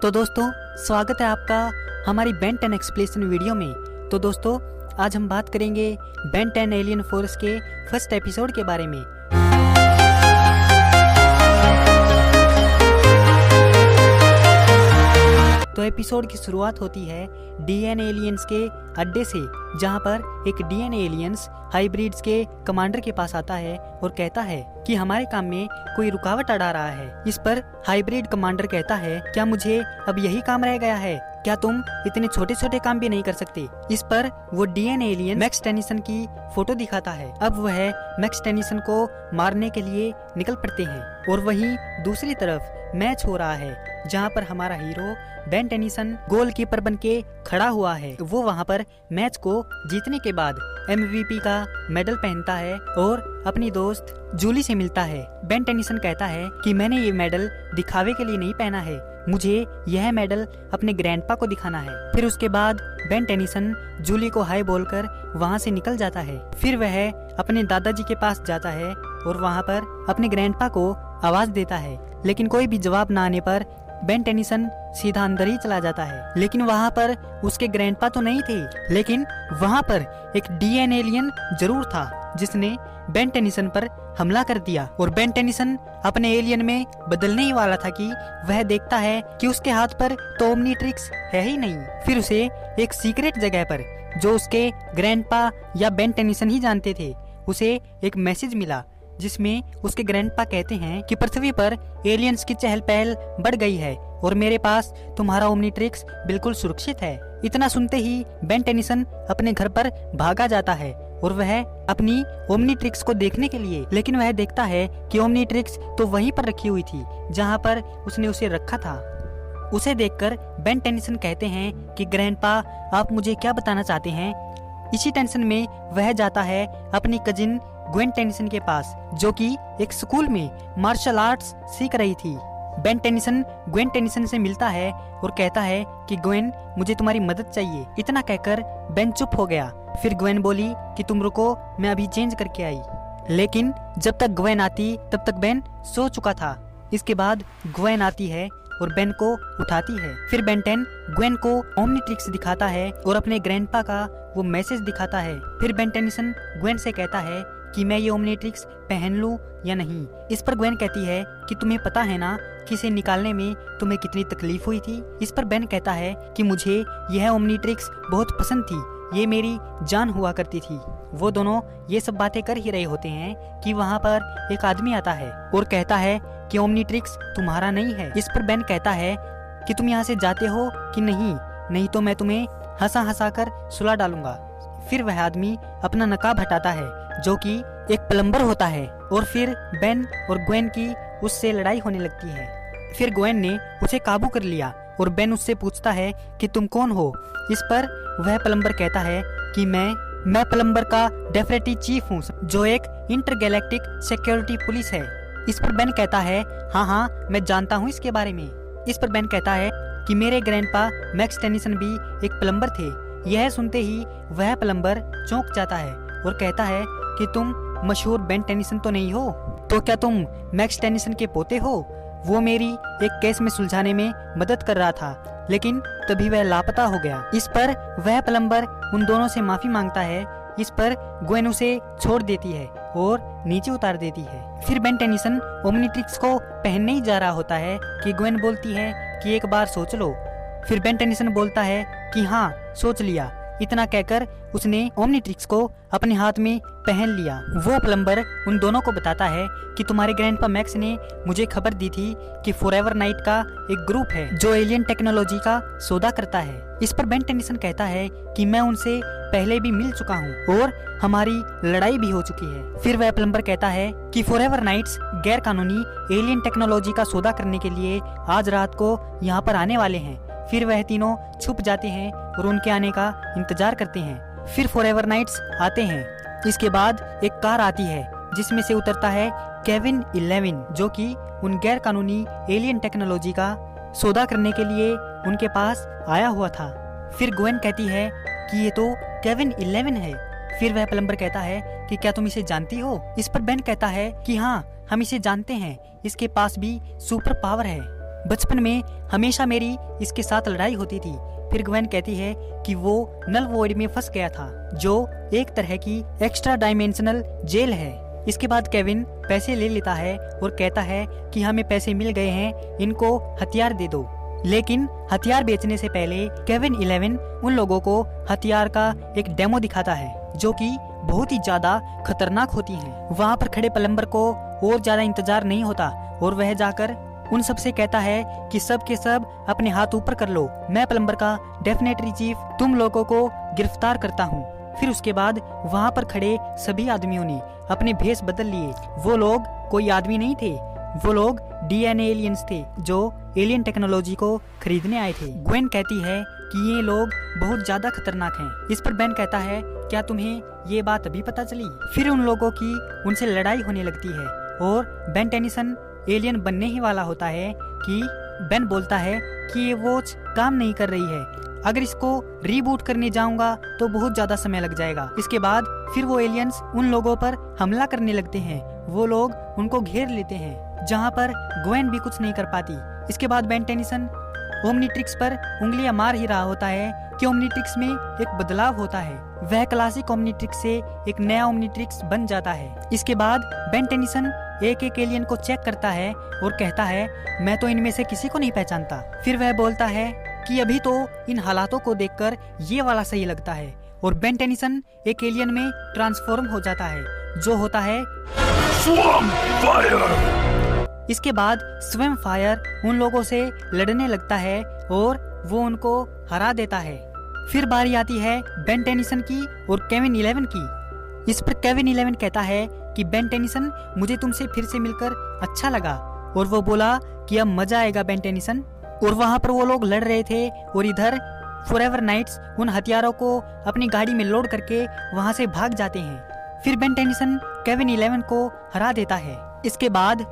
तो दोस्तों स्वागत है आपका हमारी बेन 10 एक्सप्लेनेशन वीडियो में। तो दोस्तों आज हम बात करेंगे बेन 10 एलियन फोर्स के फर्स्ट एपिसोड के बारे में। तो एपिसोड की शुरुआत होती है डीएनए एलियंस के अड्डे से, जहां पर एक डीएनए एलियंस हाइब्रिड्स के कमांडर के पास आता है और कहता है कि हमारे काम में कोई रुकावट अड़ा रहा है। इस पर हाइब्रिड कमांडर कहता है, क्या मुझे अब यही काम रह गया है? क्या तुम इतने छोटे छोटे काम भी नहीं कर सकते? इस पर वो डीएनए एलियन मैक्स टेनिसन की फोटो दिखाता है। अब वह मैक्स टेनिसन को मारने के लिए निकल पड़ते हैं और वहीं दूसरी तरफ मैच हो रहा है, जहां पर हमारा हीरो बेन टेनिसन गोलकीपर बन के खड़ा हुआ है। वो वहां पर मैच को जीतने के बाद MVP का मेडल पहनता है और अपनी दोस्त जूली से मिलता है। बेन टेनिसन कहता है कि मैंने ये मेडल दिखावे के लिए नहीं पहना है, मुझे यह मेडल अपने ग्रैंडपा को दिखाना है। फिर उसके बाद बेन टेनिसन जूली को हाय बोलकर वहां से निकल जाता है। फिर वह अपने दादाजी के पास जाता है और वहां पर अपने ग्रैंडपा को आवाज देता है, लेकिन कोई भी जवाब न आने पर बेन टेनिसन सीधा अंदर ही चला जाता है। लेकिन वहाँ पर उसके ग्रैंडपा तो नहीं थे, लेकिन वहाँ पर एक डीएनए एलियन जरूर था जिसने बेन टेनिसन पर हमला कर दिया। और बेन टेनिसन अपने एलियन में बदलने ही वाला था कि वह देखता है कि उसके हाथ पर तो ओमनीट्रिक्स है ही नहीं। फिर उसे एक सीक्रेट जगह पर, जो उसके ग्रैंडपा या बेन टेनिसन ही जानते थे, उसे एक मैसेज मिला जिसमें उसके ग्रैंडपा कहते हैं कि पृथ्वी पर एलियंस की चहल पहल बढ़ गई है और मेरे पास तुम्हारा ओमनीट्रिक्स बिल्कुल सुरक्षित है। इतना सुनते ही बेन टेनिसन अपने घर पर भागा जाता है और वह अपनी ओमनीट्रिक्स को देखने के लिए, लेकिन वह देखता है कि ओमनीट्रिक्स तो वहीं पर रखी हुई थी जहां पर उसने उसे रखा था। उसे देखकर बेन टेनिसन कहते हैं कि ग्रैंडपा आप मुझे क्या बताना चाहते हैं? इसी टेंशन में वह जाता है अपनी कजिन ग्वेन टेनिसन के पास, जो कि एक स्कूल में मार्शल आर्ट्स सीख रही थी। बेन टेनिसन ग्वेन टेनिसन से मिलता है और कहता है कि ग्वेन मुझे तुम्हारी मदद चाहिए। इतना कहकर बेन चुप हो गया। फिर ग्वेन बोली कि तुम रुको, मैं अभी चेंज करके आई। लेकिन जब तक ग्वेन आती तब तक बेन सो चुका था। इसके बाद ग्वेन आती है और बेन को उठाती है। फिर बेन 10 ग्वेन को ओमनीट्रिक्स दिखाता है और अपने ग्रैंडपा का वो मैसेज दिखाता है। फिर बेन टेनिसन ग्वेन से कहता है कि मैं ये ओमनीट्रिक्स पहन लूं या नहीं। इस पर ग्वेन कहती है कि तुम्हें पता है ना कि इसे निकालने में तुम्हें कितनी तकलीफ हुई थी। इस पर बेन कहता है कि मुझे यह ओमनीट्रिक्स बहुत पसंद थी, ये मेरी जान हुआ करती थी। वो दोनों ये सब बातें कर ही रहे होते हैं कि वहाँ पर एक आदमी आता है और कहता है कि ओमनीट्रिक्स तुम्हारा नहीं है। इस पर बेन कहता है कि तुम यहाँ से जाते हो कि नहीं तो मैं तुम्हें हंसा कर सुला डालूंगा। फिर वह आदमी अपना नकाब हटाता है, जो कि एक प्लम्बर होता है, और फिर बेन और ग्वेन की उससे लड़ाई होने लगती है। फिर ग्वेन ने उसे काबू कर लिया और बेन उससे पूछता है कि तुम कौन हो? इस पर वह प्लम्बर कहता है कि मैं प्लम्बर का डेप्यूटी चीफ हूँ, जो एक इंटरगैलेक्टिक सिक्योरिटी पुलिस है। इस पर बेन कहता है हाँ मैं जानता हूँ इसके बारे में। इस पर बेन कहता है कि मेरे ग्रैंडपा मैक्स टेनिसन भी एक प्लम्बर थे। यह सुनते ही वह प्लम्बर चौंक जाता है और कहता है कि तुम मशहूर बेन टेनिसन तो नहीं हो? तो क्या तुम मैक्स टेनिसन के पोते हो? वो मेरी एक केस में सुलझाने में मदद कर रहा था, लेकिन तभी वह लापता हो गया। इस पर वह प्लम्बर उन दोनों से माफी मांगता है। इस पर ग्वेन उसे छोड़ देती है और नीचे उतार देती है। फिर बेन टेनिसन ओमनीट्रिक्स को पहनने ही जा रहा होता है कि ग्वेन बोलती है कि एक बार सोच लो। फिर बेन टेनिसन बोलता है कि हाँ सोच लिया। इतना कहकर उसने ओमनीट्रिक्स को अपने हाथ में पहन लिया। वो प्लम्बर उन दोनों को बताता है कि तुम्हारे ग्रैंडपा मैक्स ने मुझे खबर दी थी कि फॉरएवर नाइट का एक ग्रुप है जो एलियन टेक्नोलॉजी का सौदा करता है। इस पर बेन टेनिसन कहता है कि मैं उनसे पहले भी मिल चुका हूँ और हमारी लड़ाई भी हो चुकी है। फिर वह प्लम्बर कहता है कि फॉरएवर नाइट्स गैर कानूनी एलियन टेक्नोलॉजी का सौदा करने के लिए आज रात को यहाँ पर आने वाले हैं। फिर वह तीनों छुप जाते हैं और उनके आने का इंतजार करते हैं। फिर फॉरएवर नाइट्स आते हैं। इसके बाद एक कार आती है जिसमें से उतरता है केविन 11, जो कि उन गैर कानूनी एलियन टेक्नोलॉजी का सौदा करने के लिए उनके पास आया हुआ था। फिर ग्वेन कहती है कि ये तो केविन 11 है। फिर वह प्लम्बर कहता है कि क्या तुम इसे जानती हो? इस पर बेन कहता है कि हाँ हम इसे जानते हैं, इसके पास भी सुपर पावर है। बचपन में हमेशा मेरी इसके साथ लड़ाई होती थी। फिर ग्वेन कहती है कि वो नल वॉइड में फंस गया था, जो एक तरह की एक्स्ट्रा डायमेंशनल जेल है। इसके बाद केविन पैसे ले लेता है और कहता है कि हमें पैसे मिल गए हैं, इनको हथियार दे दो। लेकिन हथियार बेचने से पहले केविन 11 उन लोगों को हथियार का एक डेमो दिखाता है, जो कि बहुत ही ज्यादा खतरनाक होती हैं। वहाँ पर खड़े प्लम्बर को और ज्यादा इंतजार नहीं होता और वह जाकर उन सब से कहता है कि सब के सब अपने हाथ ऊपर कर लो, मैं प्लम्बर का डेफिनेटरी चीफ तुम लोगों को गिरफ्तार करता हूँ। फिर उसके बाद वहाँ पर खड़े सभी आदमियों ने अपने भेष बदल लिए। वो लोग कोई आदमी नहीं थे, वो लोग डीएनए एलियंस थे जो एलियन टेक्नोलॉजी को खरीदने आए थे। ग्वेन कहती है कि ये लोग बहुत ज्यादा खतरनाक हैं। इस पर बेन कहता है, क्या तुम्हें ये बात अभी पता चली? फिर उन लोगों की उनसे लड़ाई होने लगती है और बेन टेनिसन एलियन बनने ही वाला होता है कि बेन बोलता है कि ये वॉच काम नहीं कर रही है, अगर इसको रीबूट करने जाऊंगा तो बहुत ज्यादा समय लग जाएगा। इसके बाद फिर वो एलियंस उन लोगों पर हमला करने लगते हैं। वो लोग उनको घेर लेते हैं, जहाँ पर ग्वेन भी कुछ नहीं कर पाती। इसके बाद बेन टेनिसन ओमनीट्रिक्स पर उंगलियां मार ही रहा होता है कि ओमनीट्रिक्स में एक बदलाव होता है। वह क्लासिक ओमनीट्रिक्स से एक नया ओमनीट्रिक्स बन जाता है। इसके बाद बेन टेनिसन एक एक एलियन को चेक करता है और कहता है, मैं तो इनमें से किसी को नहीं पहचानता। फिर वह बोलता है कि अभी तो इन हालातों को देखकर ये वाला सही लगता है, और बेन टेनिसन एक एलियन में ट्रांसफॉर्म हो जाता है, जो होता है स्वैम्प फायर। इसके बाद स्वैम्प फायर उन लोगों से लड़ने लगता है और वो उनको हरा देता है। फिर बारी आती है बेन टेनिसन की और केविन 11 की। इस पर केविन 11 कहता है कि बेन टेनिसन, मुझे तुमसे फिर से मिलकर अच्छा लगा, और वो बोला कि अब मजा आएगा बेन टेनिसन। और वहाँ पर वो लोग लड़ रहे थे और इधर फॉरएवर नाइट्स उन हथियारों को अपनी गाड़ी में लोड करके वहाँ से भाग जाते हैं। फिर बेन टेनिसन केविन 11 को हरा देता है। इसके बाद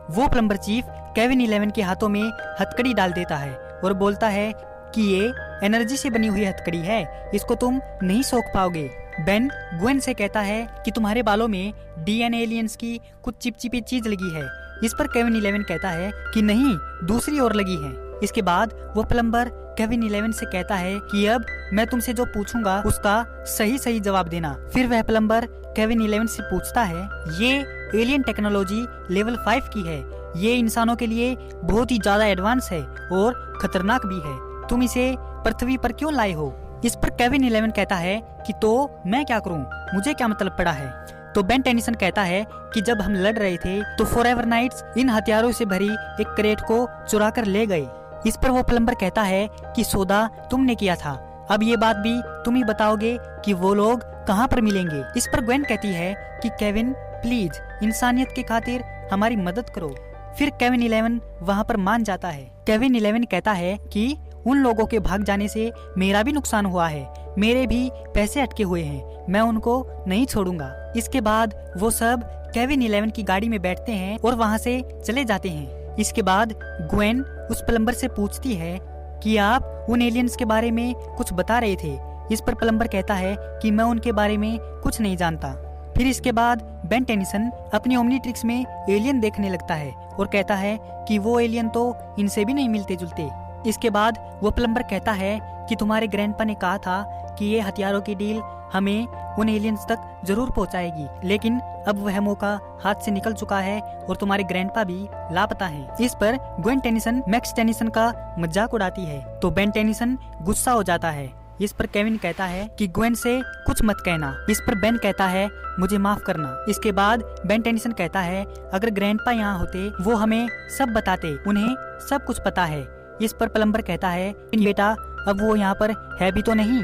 वो प्लम्बर चीफ केविन 11 के हाथों में हथकड़ी डाल देता है और बोलता है कि ये एनर्जी से बनी हुई हथकड़ी है, इसको तुम नहीं सोख पाओगे। बेन ग्वेन से कहता है कि तुम्हारे बालों में डीएनए एलियंस की कुछ चिपचिपी चीज लगी है। इस पर केविन 11 कहता है कि नहीं, दूसरी ओर लगी है। इसके बाद वो प्लम्बर केविन 11 से कहता है कि अब मैं तुमसे जो पूछूंगा उसका सही सही जवाब देना। फिर वह प्लम्बर केविन 11 से पूछता है, ये एलियन टेक्नोलॉजी लेवल 5 की है, ये इंसानों के लिए बहुत ही ज्यादा एडवांस है और खतरनाक भी है, तुम इसे पृथ्वी पर क्यों लाए हो? इस पर केविन 11 कहता है कि तो मैं क्या करूं, मुझे क्या मतलब पड़ा है? तो बेन टेनिसन कहता है कि जब हम लड़ रहे थे तो फॉरएवर नाइट्स इन हथियारों से भरी एक क्रेट को चुरा कर ले गए। इस पर वो प्लम्बर कहता है कि सौदा तुमने किया था, अब ये बात भी तुम ही बताओगे कि वो लोग कहाँ पर मिलेंगे। इस पर ग्वेन कहती है कि केविन प्लीज इंसानियत की खातिर हमारी मदद करो। फिर केविन 11 वहाँ पर मान जाता है। केविन 11 कहता है कि उन लोगों के भाग जाने से मेरा भी नुकसान हुआ है, मेरे भी पैसे अटके हुए हैं, मैं उनको नहीं छोड़ूंगा। इसके बाद वो सब केविन 11 की गाड़ी में बैठते हैं और वहाँ से चले जाते हैं। इसके बाद ग्वेन उस प्लम्बर से पूछती है कि आप उन एलियंस के बारे में कुछ बता रहे थे। इस पर प्लम्बर कहता है कि मैं उनके बारे में कुछ नहीं जानता। फिर इसके बाद बेन टेनिसन अपनी ओमनीट्रिक्स में एलियन देखने लगता है और कहता है कि वो एलियन तो इनसे भी नहीं मिलते जुलते। इसके बाद वो प्लम्बर कहता है कि तुम्हारे ग्रैंडपा ने कहा था कि ये हथियारों की डील हमें उन एलियंस तक जरूर पहुंचाएगी, लेकिन अब वह मौका हाथ से निकल चुका है और तुम्हारे ग्रैंडपा भी लापता हैं। इस पर ग्वेन टेनिसन मैक्स टेनिसन का मजाक उड़ाती है तो बेन टेनिसन गुस्सा हो जाता है। इस पर केविन कहता है कि ग्वेन से कुछ मत कहना। इस पर बेन कहता है मुझे माफ करना। इसके बाद बेन टेनिसन कहता है अगर ग्रैंडपा यहाँ होते वो हमें सब बताते, उन्हें सब कुछ पता है। इस पर प्लम्बर कहता है बेटा अब वो यहाँ पर है भी तो नहीं।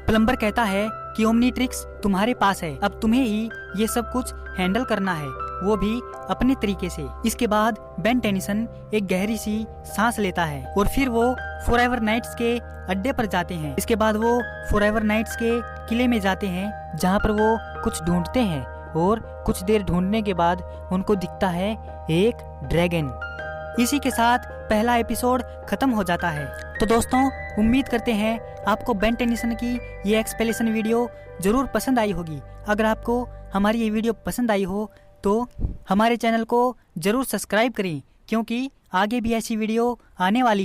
प्लम्बर कहता है कि ओमनीट्रिक्स तुम्हारे पास है, अब तुम्हें ही ये सब कुछ हैंडल करना है, वो भी अपने तरीके से। इसके बाद बेन टेनिसन एक गहरी सी सांस लेता है और फिर वो फॉरएवर नाइट्स के अड्डे पर जाते हैं। इसके बाद वो फॉरएवर नाइट्स के किले में जाते हैं जहाँ पर वो कुछ ढूंढते हैं और कुछ देर ढूंढने के बाद उनको दिखता है एक ड्रैगन। इसी के साथ पहला एपिसोड खत्म हो जाता है। तो दोस्तों उम्मीद करते हैं आपको बेन टेनिसन की ये एक्सप्लेनेशन वीडियो जरूर पसंद आई होगी। अगर आपको हमारी ये वीडियो पसंद आई हो तो हमारे चैनल को जरूर सब्सक्राइब करें, क्योंकि आगे भी ऐसी वीडियो आने वाली है।